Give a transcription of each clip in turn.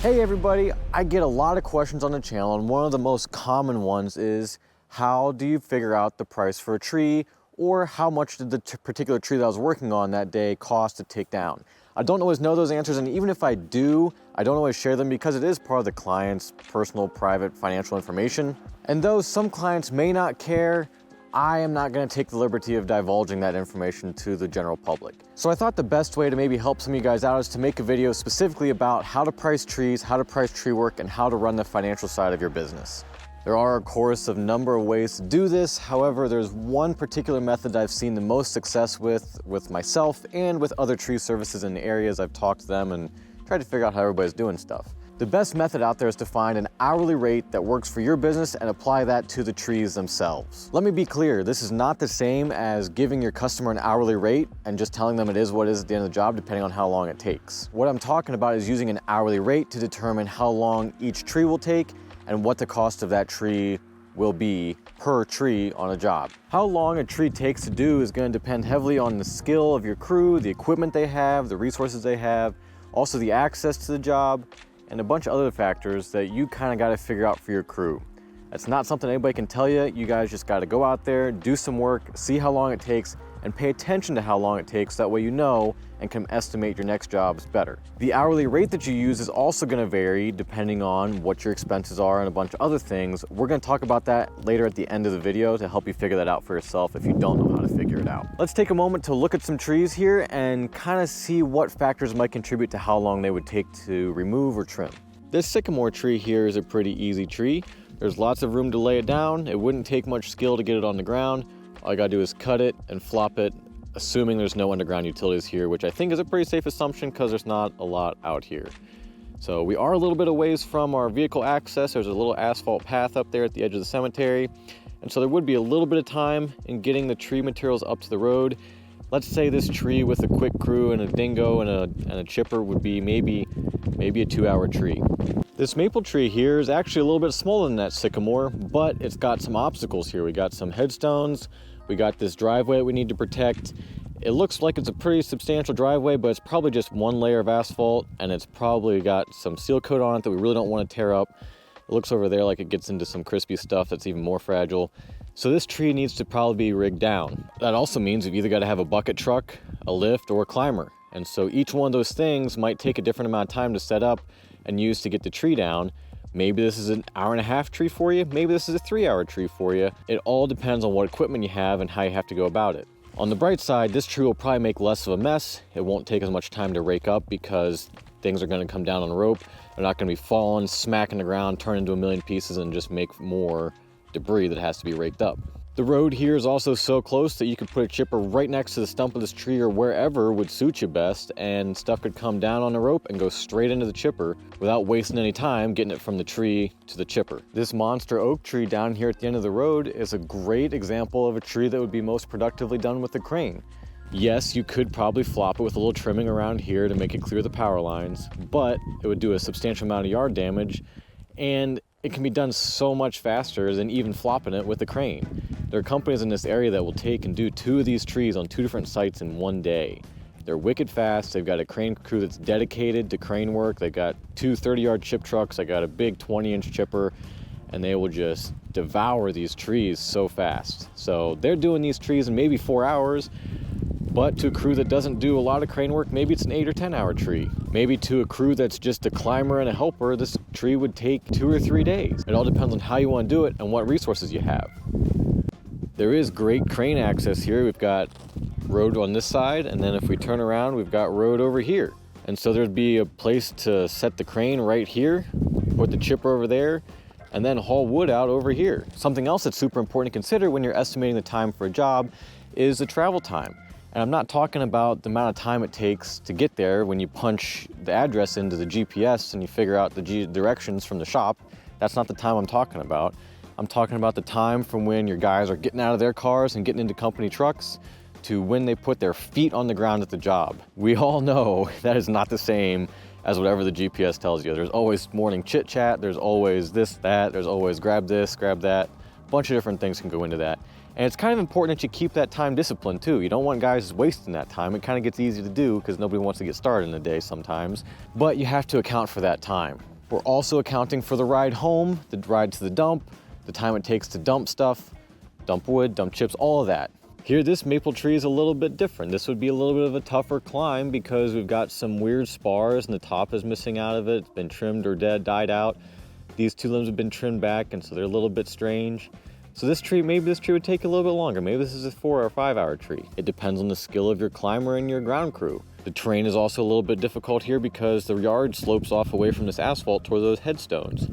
Hey everybody, I get a lot of questions on the channel, and one of the most common ones is how do you figure out the price for a tree, or how much did the particular tree that I was working on that day cost to take down? I don't always know those answers, and even if I do, I don't always share them because it is part of the client's personal, private, financial information. And though some clients may not care, I am not going to take the liberty of divulging that information to the general public. So I thought the best way to maybe help some of you guys out is to make a video specifically about how to price trees, how to price tree work, and how to run the financial side of your business. There are, of course, a number of ways to do this. However, there's one particular method I've seen the most success with myself and with other tree services in the areas. I've talked to them and tried to figure out how everybody's doing stuff. The best method out there is to find an hourly rate that works for your business and apply that to the trees themselves. Let me be clear, this is not the same as giving your customer an hourly rate and just telling them it is what it is at the end of the job, depending on how long it takes. What I'm talking about is using an hourly rate to determine how long each tree will take and what the cost of that tree will be per tree on a job. How long a tree takes to do is going to depend heavily on the skill of your crew, the equipment they have, the resources they have, also the access to the job, and a bunch of other factors that you kind of got to figure out for your crew. That's not something anybody can tell you. You guys just got to go out there, do some work, see how long it takes, and pay attention to how long it takes. That way you know and can estimate your next jobs better. The hourly rate that you use is also going to vary depending on what your expenses are and a bunch of other things. We're going to talk about that later at the end of the video to help you figure that out for yourself if you don't know how to figure it out. Let's take a moment to look at some trees here and kind of see what factors might contribute to how long they would take to remove or trim. This sycamore tree here is a pretty easy tree. There's lots of room to lay it down. It wouldn't take much skill to get it on the ground. All I gotta do is cut it and flop it, assuming there's no underground utilities here, which I think is a pretty safe assumption because there's not a lot out here. So we are a little bit a ways from our vehicle access. There's a little asphalt path up there at the edge of the cemetery. And so there would be a little bit of time in getting the tree materials up to the road. Let's say this tree with a quick crew and a dingo and a chipper would be maybe a 2-hour tree. This maple tree here is actually a little bit smaller than that sycamore, but it's got some obstacles here. We got some headstones, we got this driveway that we need to protect. It looks like it's a pretty substantial driveway, but it's probably just one layer of asphalt, and it's probably got some seal coat on it that we really don't want to tear up. It looks over there like it gets into some crispy stuff that's even more fragile. So this tree needs to probably be rigged down. That also means you've either got to have a bucket truck, a lift, or a climber. And so each one of those things might take a different amount of time to set up and use to get the tree down. Maybe this is an 1.5-hour tree for you. Maybe this is a 3-hour tree for you. It all depends on what equipment you have and how you have to go about it. On the bright side, this tree will probably make less of a mess. It won't take as much time to rake up because things are going to come down on the rope. They're not going to be falling, smacking the ground, turn into a million pieces and just make more debris that has to be raked up. The road here is also so close that you could put a chipper right next to the stump of this tree or wherever would suit you best, and stuff could come down on the rope and go straight into the chipper without wasting any time getting it from the tree to the chipper. This monster oak tree down here at the end of the road is a great example of a tree that would be most productively done with a crane. Yes, you could probably flop it with a little trimming around here to make it clear the power lines, but it would do a substantial amount of yard damage, and it can be done so much faster than even flopping it with a crane. There are companies in this area that will take and do 2 of these trees on 2 different sites in one day. They're wicked fast. They've got a crane crew that's dedicated to crane work. They've got 2 30-yard chip trucks. They got a big 20-inch chipper, and they will just devour these trees so fast. So they're doing these trees in maybe 4 hours, but to a crew that doesn't do a lot of crane work, maybe it's an 8 or 10-hour tree. Maybe to a crew that's just a climber and a helper, this tree would take 2 or 3 days. It all depends on how you want to do it and what resources you have. There is great crane access here. We've got road on this side, and then if we turn around, we've got road over here. And so there'd be a place to set the crane right here, put the chipper over there, and then haul wood out over here. Something else that's super important to consider when you're estimating the time for a job is the travel time. And I'm not talking about the amount of time it takes to get there when you punch the address into the GPS and you figure out the directions from the shop. That's not the time I'm talking about. I'm talking about the time from when your guys are getting out of their cars and getting into company trucks to when they put their feet on the ground at the job. We all know that is not the same as whatever the GPS tells you. There's always morning chit chat, there's always this, that, there's always grab this, grab that. A bunch of different things can go into that. And it's kind of important that you keep that time discipline too. You don't want guys wasting that time. It kind of gets easy to do because nobody wants to get started in the day sometimes, but you have to account for that time. We're also accounting for the ride home, the ride to the dump, the time it takes to dump stuff, dump wood, dump chips, all of that. Here, this maple tree is a little bit different. This would be a little bit of a tougher climb because we've got some weird spars and the top is missing out of it. It's been trimmed or died out. These two limbs have been trimmed back and so they're a little bit strange. So this tree, maybe this tree would take a little bit longer. Maybe this is a 4 or 5 hour tree. It depends on the skill of your climber and your ground crew. The terrain is also a little bit difficult here because the yard slopes off away from this asphalt toward those headstones.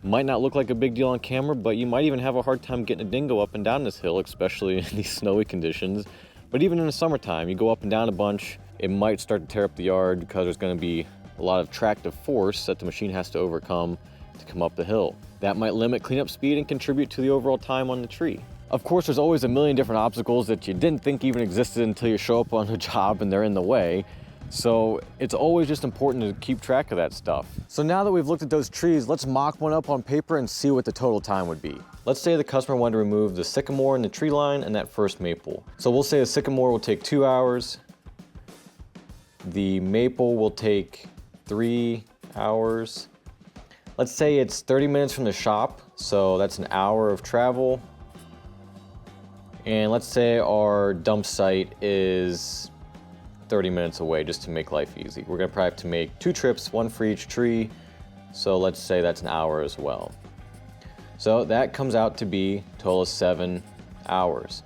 Might not look like a big deal on camera, but you might even have a hard time getting a dingo up and down this hill, especially in these snowy conditions. But even in the summertime, you go up and down a bunch, it might start to tear up the yard because there's going to be a lot of tractive force that the machine has to overcome to come up the hill. That might limit cleanup speed and contribute to the overall time on the tree. Of course, there's always a million different obstacles that you didn't think even existed until you show up on a job and they're in the way. So it's always just important to keep track of that stuff. So now that we've looked at those trees, let's mock one up on paper and see what the total time would be. Let's say the customer wanted to remove the sycamore in the tree line and that first maple. So we'll say the sycamore will take 2 hours. The maple will take 3 hours. Let's say it's 30 minutes from the shop, so that's an hour of travel. And let's say our dump site is 30 minutes away, just to make life easy. We're gonna probably have to make 2 trips, 1 for each tree. So let's say that's an hour as well. So that comes out to be a total of 7 hours.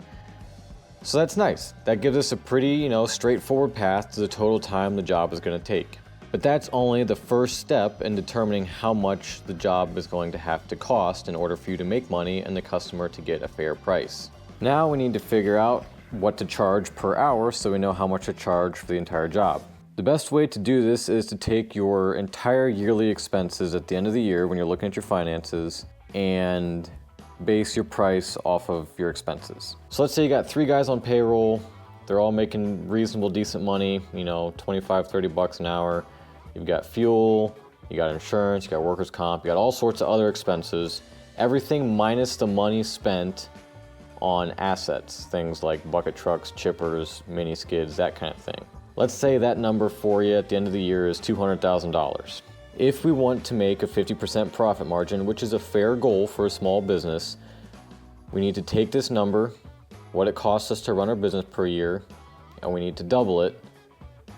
So that's nice. That gives us a pretty, straightforward path to the total time the job is gonna take. But that's only the first step in determining how much the job is going to have to cost in order for you to make money and the customer to get a fair price. Now we need to figure out what to charge per hour so we know how much to charge for the entire job. The best way to do this is to take your entire yearly expenses at the end of the year when you're looking at your finances and base your price off of your expenses. So let's say you got 3 guys on payroll. They're all making reasonable, decent money, 25, 30 bucks an hour. You've got fuel, you got insurance, you got workers' comp, you got all sorts of other expenses. Everything minus the money spent on assets, things like bucket trucks, chippers, mini skids, that kind of thing. Let's say that number for you at the end of the year is $200,000. If we want to make a 50% profit margin, which is a fair goal for a small business, we need to take this number, what it costs us to run our business per year, and we need to double it,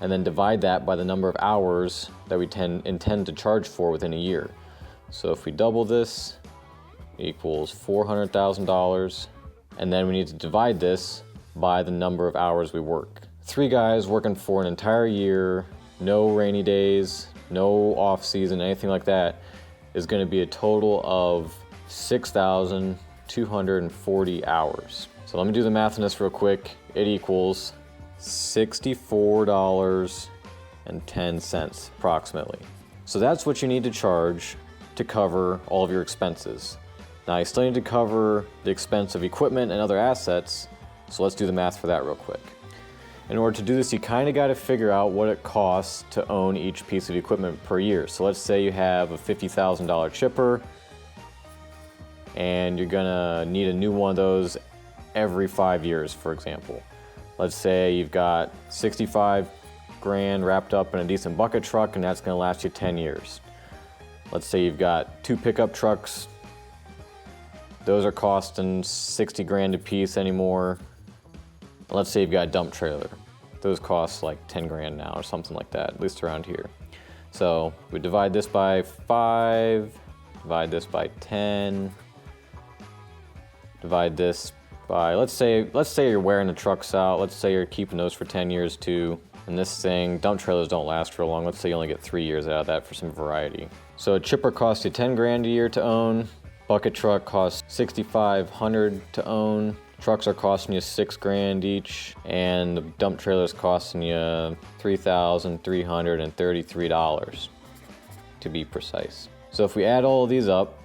and then divide that by the number of hours that we intend to charge for within a year. So if we double this, it equals $400,000, and then we need to divide this by the number of hours we work. 3 guys working for an entire year, no rainy days, no off season, anything like that, is gonna be a total of 6,240 hours. So let me do the math on this real quick. It equals $64.10 approximately. So that's what you need to charge to cover all of your expenses. Now you still need to cover the expense of equipment and other assets, so let's do the math for that real quick. In order to do this, you kind of got to figure out what it costs to own each piece of equipment per year. So let's say you have a $50,000 chipper and you're gonna need a new one of those every 5 years, for example. Let's say you've got 65 grand wrapped up in a decent bucket truck and that's gonna last you 10 years. Let's say you've got 2 pickup trucks. Those are costing 60 grand a piece anymore. Let's say you've got a dump trailer. Those cost like 10 grand now or something like that, at least around here. So we divide this by 5, divide this by 10, divide this by, let's say you're wearing the trucks out. Let's say you're keeping those for 10 years too. And this thing, dump trailers don't last for long. Let's say you only get 3 years out of that for some variety. So a chipper costs you 10 grand a year to own. Bucket truck costs 6,500 to own. Trucks are costing you 6 grand each, and the dump trailer's costing you $3,333 to be precise. So if we add all of these up,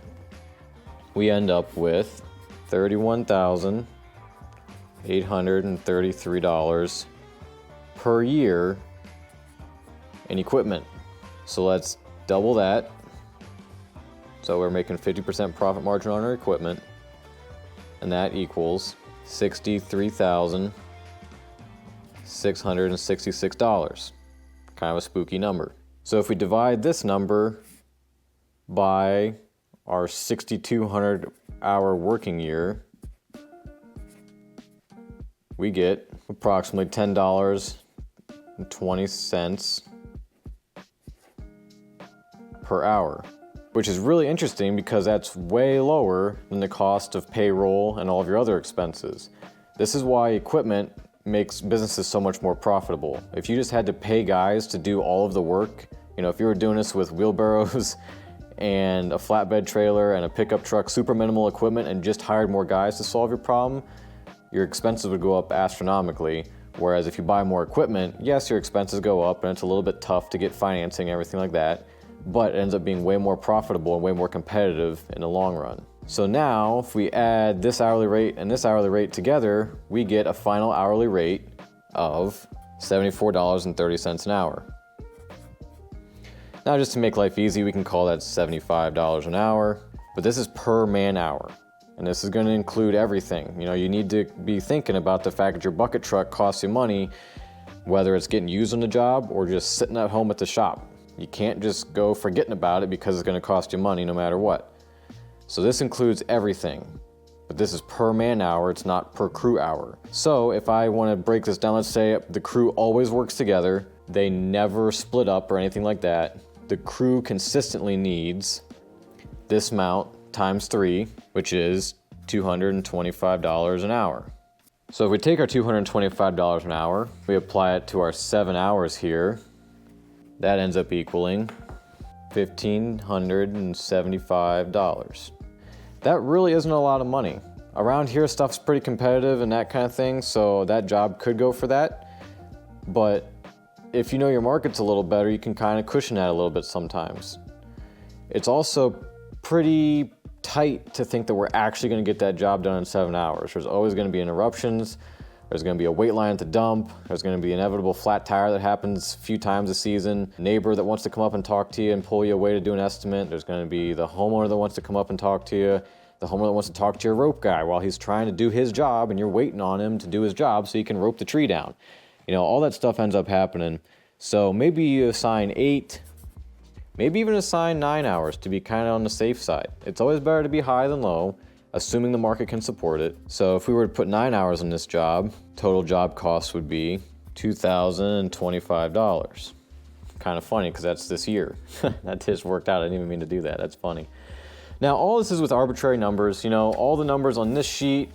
we end up with $31,833 per year in equipment. So let's double that. So we're making 50% profit margin on our equipment. and that equals $63,666. Kind of a spooky number. So if we divide this number by our 6,200 hour working year, we get approximately $10.20 per hour, which is really interesting because that's way lower than the cost of payroll and all of your other expenses. This is why equipment makes businesses so much more profitable. If you just had to pay guys to do all of the work, if you were doing this with wheelbarrows and a flatbed trailer and a pickup truck, super minimal equipment, and just hired more guys to solve your problem, your expenses would go up astronomically. Whereas if you buy more equipment, yes, your expenses go up and it's a little bit tough to get financing and everything like that, but it ends up being way more profitable and way more competitive in the long run. So now, if we add this hourly rate and this hourly rate together, we get a final hourly rate of $74.30 an hour. Now, just to make life easy, we can call that $75 an hour, but this is per man hour. And this is going to include everything. You need to be thinking about the fact that your bucket truck costs you money, whether it's getting used on the job or just sitting at home at the shop. You can't just go forgetting about it because it's going to cost you money no matter what. So this includes everything, but this is per man hour, it's not per crew hour. So if I want to break this down, let's say the crew always works together, they never split up or anything like that. The crew consistently needs this amount times 3, which is $225 an hour. So if we take our $225 an hour, we apply it to our 7 hours here, that ends up equaling $1,575. That really isn't a lot of money. Around here, stuff's pretty competitive and that kind of thing, so that job could go for that. But if you know your market's a little better, you can kind of cushion that a little bit sometimes. It's also pretty tight to think that we're actually going to get that job done in 7 hours. There's always going to be interruptions. There's going to be a wait line at the dump. There's going to be inevitable flat tire that happens a few times a season. Neighbor that wants to come up and talk to you and pull you away to do an estimate. There's going to be the homeowner that wants to come up and talk to you. The homeowner that wants to talk to your rope guy while he's trying to do his job and you're waiting on him to do his job so you can rope the tree down. All that stuff ends up happening. So maybe you assign 8, maybe even assign 9 hours to be kind of on the safe side. It's always better to be high than low, assuming the market can support it. So if we were to put 9 hours on this job, total job cost would be $2,025. Kind of funny because that's this year. That just worked out. I didn't even mean to do that. That's funny. Now, all this is with arbitrary numbers. All the numbers on this sheet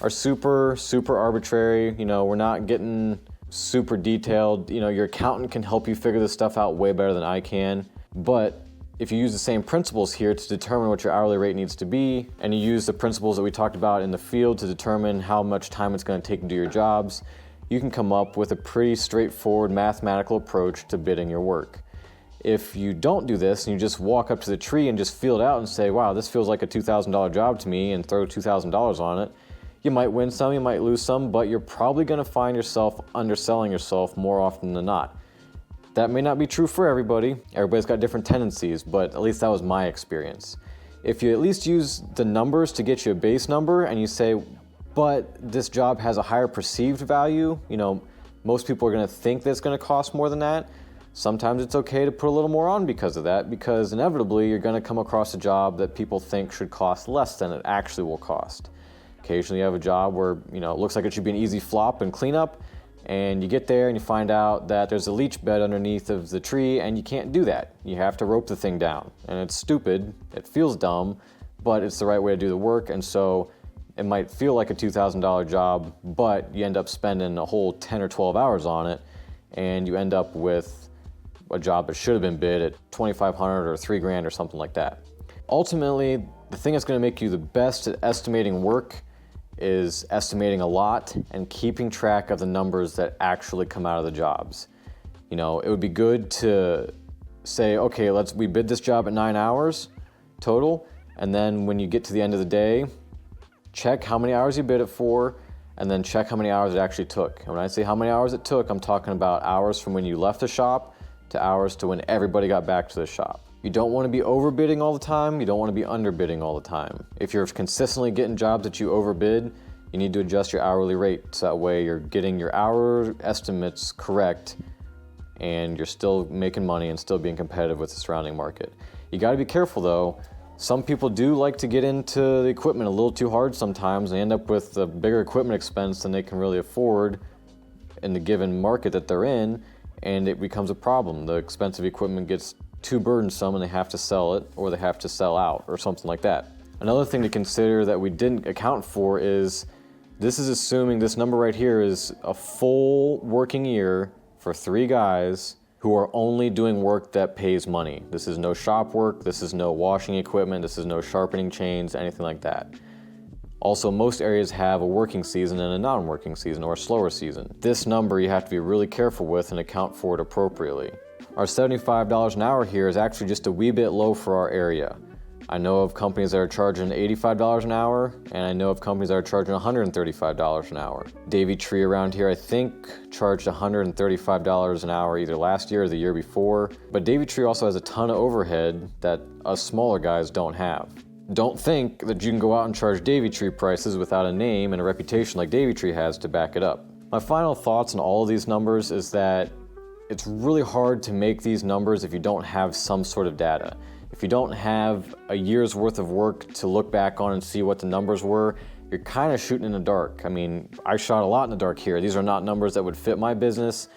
are super, super arbitrary. We're not getting super detailed. Your accountant can help you figure this stuff out way better than I can. But if you use the same principles here to determine what your hourly rate needs to be, and you use the principles that we talked about in the field to determine how much time it's going to take to do your jobs, you can come up with a pretty straightforward mathematical approach to bidding your work. If you don't do this and you just walk up to the tree and just feel it out and say, wow, this feels like a $2,000 job to me, and throw $2,000 on it, you might win some, you might lose some, but you're probably going to find yourself underselling yourself more often than not. That may not be true for everybody. Everybody's got different tendencies, but at least that was my experience. If you at least use the numbers to get you a base number and you say, but this job has a higher perceived value, most people are going to think that it's going to cost more than that. Sometimes it's okay to put a little more on because of that, because inevitably you're going to come across a job that people think should cost less than it actually will cost. Occasionally you have a job where, it looks like it should be an easy flop and cleanup, and you get there and you find out that there's a leach bed underneath of the tree and you can't do that. You have to rope the thing down. And it's stupid, it feels dumb, but it's the right way to do the work, and so it might feel like a $2,000 job, but you end up spending a whole 10 or 12 hours on it, and you end up with a job that should have been bid at $2,500 or $3,000 or something like that. Ultimately, the thing that's going to make you the best at estimating work is estimating a lot and keeping track of the numbers that actually come out of the jobs. It would be good to say, okay, we bid this job at 9 hours total, and then when you get to the end of the day, check how many hours you bid it for, and then check how many hours it actually took. And when I say how many hours it took, I'm talking about hours from when you left the shop to hours to when everybody got back to the shop. You don't want to be overbidding all the time. You don't want to be underbidding all the time. If you're consistently getting jobs that you overbid, you need to adjust your hourly rate so that way you're getting your hour estimates correct and you're still making money and still being competitive with the surrounding market. You got to be careful though. Some people do like to get into the equipment a little too hard sometimes and end up with a bigger equipment expense than they can really afford in the given market that they're in, and it becomes a problem. The expensive equipment gets too burdensome and they have to sell it or they have to sell out or something like that. Another thing to consider that we didn't account for is this is assuming this number right here is a full working year for 3 guys who are only doing work that pays money. This is no shop work, this is no washing equipment, this is no sharpening chains, anything like that. Also, most areas have a working season and a non-working season or a slower season. This number you have to be really careful with and account for it appropriately. Our $75 an hour here is actually just a wee bit low for our area. I know of companies that are charging $85 an hour, and I know of companies that are charging $135 an hour. Davey Tree around here, I think, charged $135 an hour either last year or the year before, but Davey Tree also has a ton of overhead that us smaller guys don't have. Don't think that you can go out and charge Davey Tree prices without a name and a reputation like Davey Tree has to back it up. My final thoughts on all of these numbers is that it's really hard to make these numbers if you don't have some sort of data. If you don't have a year's worth of work to look back on and see what the numbers were, you're kind of shooting in the dark. I mean, I shot a lot in the dark here. These are not numbers that would fit my business.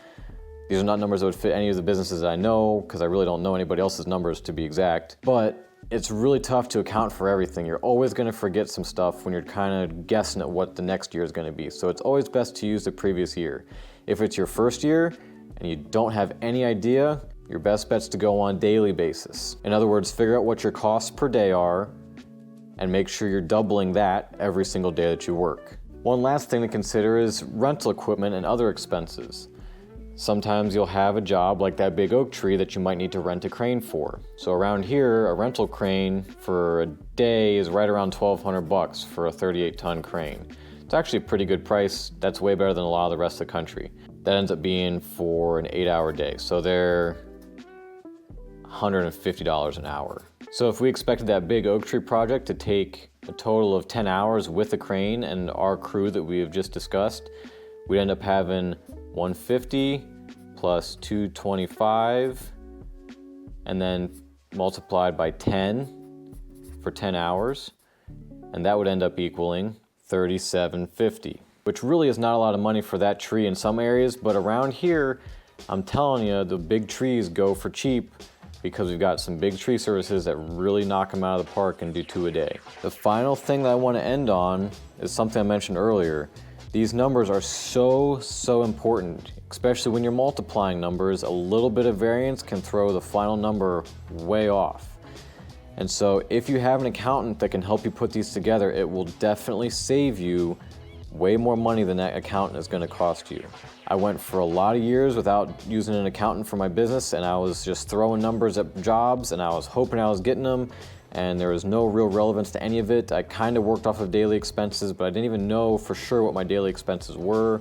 These are not numbers that would fit any of the businesses that I know, because I really don't know anybody else's numbers to be exact. But it's really tough to account for everything. You're always going to forget some stuff when you're kind of guessing at what the next year is going to be. So it's always best to use the previous year. If it's your first year and you don't have any idea, your best bet's to go on a daily basis. In other words, figure out what your costs per day are and make sure you're doubling that every single day that you work. One last thing to consider is rental equipment and other expenses. Sometimes you'll have a job like that big oak tree that you might need to rent a crane for. So around here, a rental crane for a day is right around $1,200 for a 38-ton crane. It's actually a pretty good price. That's way better than a lot of the rest of the country. That ends up being for an 8-hour day. So they're $150 an hour. So if we expected that big oak tree project to take a total of 10 hours with the crane and our crew that we have just discussed, we'd end up having 150 plus 225 and then multiplied by 10 for 10 hours, and that would end up equaling $37.50, which really is not a lot of money for that tree in some areas, but around here, I'm telling you, the big trees go for cheap because we've got some big tree services that really knock them out of the park and do 2 a day. The final thing that I want to end on is something I mentioned earlier. These numbers are so important, especially when you're multiplying numbers. A little bit of variance can throw the final number way off. And so if you have an accountant that can help you put these together, it will definitely save you way more money than that accountant is going to cost you. I went for a lot of years without using an accountant for my business, and I was just throwing numbers at jobs and I was hoping I was getting them, and there was no real relevance to any of it. I kind of worked off of daily expenses, but I didn't even know for sure what my daily expenses were,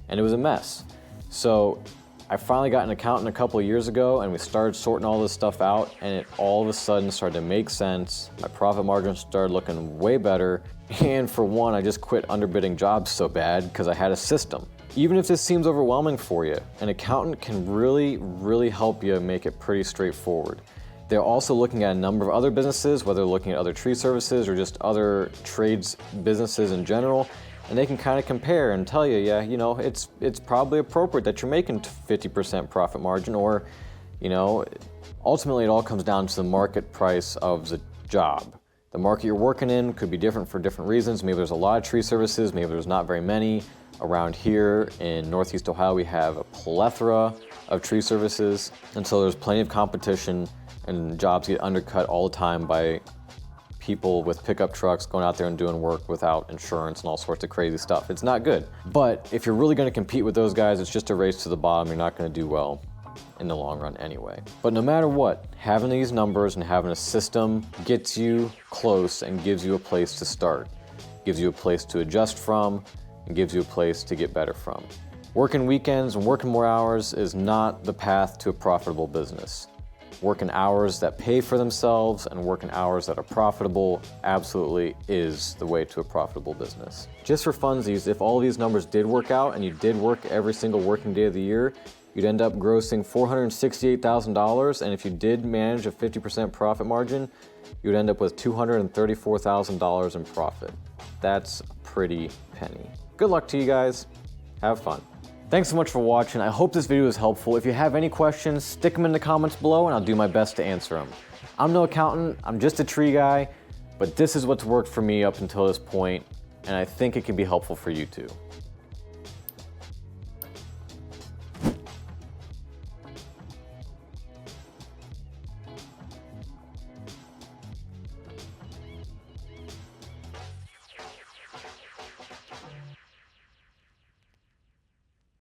and it was a mess. So I finally got an accountant a couple of years ago, and we started sorting all this stuff out, and it all of a sudden started to make sense. My profit margins started looking way better, and for one, I just quit underbidding jobs so bad because I had a system. Even if this seems overwhelming for you, an accountant can really help you make it pretty straightforward. They're also looking at a number of other businesses, whether they're looking at other tree services or just other trades businesses in general, and they can kind of compare and tell you, yeah, you know, it's probably appropriate that you're making 50% profit margin, or, you know, ultimately it all comes down to the market price of the job. The market you're working in could be different for different reasons. Maybe there's a lot of tree services, maybe there's not very many. Around here in Northeast Ohio, we have a plethora of tree services, and so there's plenty of competition, and jobs get undercut all the time by people with pickup trucks going out there and doing work without insurance and all sorts of crazy stuff. It's not good. But if you're really going to compete with those guys, it's just a race to the bottom. You're not going to do well in the long run anyway. But no matter what, having these numbers and having a system gets you close and gives you a place to start, gives you a place to adjust from, and gives you a place to get better from. Working weekends and working more hours is not the path to a profitable business. Working hours that pay for themselves and working hours that are profitable absolutely is the way to a profitable business. Just for funsies, if all these numbers did work out and you did work every single working day of the year, you'd end up grossing $468,000, and if you did manage a 50% profit margin, you'd end up with $234,000 in profit. That's a pretty penny. Good luck to you guys. Have fun. Thanks so much for watching. I hope this video was helpful. If you have any questions, stick them in the comments below and I'll do my best to answer them. I'm no accountant, I'm just a tree guy, but this is what's worked for me up until this point, and I think it can be helpful for you too.